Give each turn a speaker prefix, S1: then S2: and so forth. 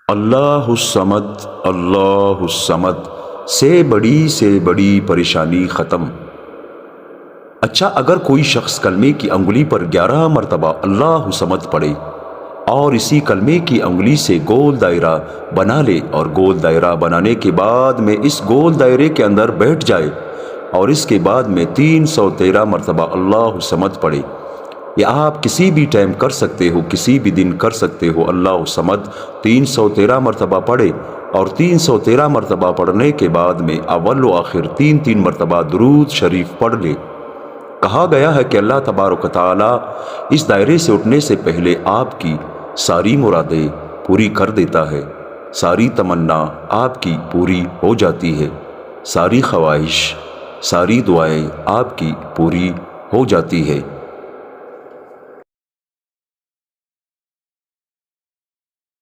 S1: اللہ الصمد، اللہ الصمد سے بڑی پریشانی ختم۔ اچھا، اگر کوئی شخص کلمے کی انگلی پر 11 مرتبہ اللہ الصمد پڑھے اور اسی کلمے کی انگلی سے گول دائرہ بنا لے اور گول دائرہ بنانے کے بعد میں اس گول دائرے کے اندر بیٹھ جائے اور اس کے بعد میں 313 مرتبہ اللہ الصمد پڑھے، یا آپ کسی بھی ٹائم کر سکتے ہو، کسی بھی دن کر سکتے ہو، اللہ الصمد 313 مرتبہ پڑھے اور 313 مرتبہ پڑھنے کے بعد میں اول و آخر 3 مرتبہ درود شریف پڑھ لے۔ کہا گیا ہے کہ اللہ تبارک و تعالی اس دائرے سے اٹھنے سے پہلے آپ کی ساری مرادیں پوری کر دیتا ہے، ساری تمنا آپ کی پوری ہو جاتی ہے، ساری خواہش، ساری دعائیں آپ کی پوری ہو جاتی ہے۔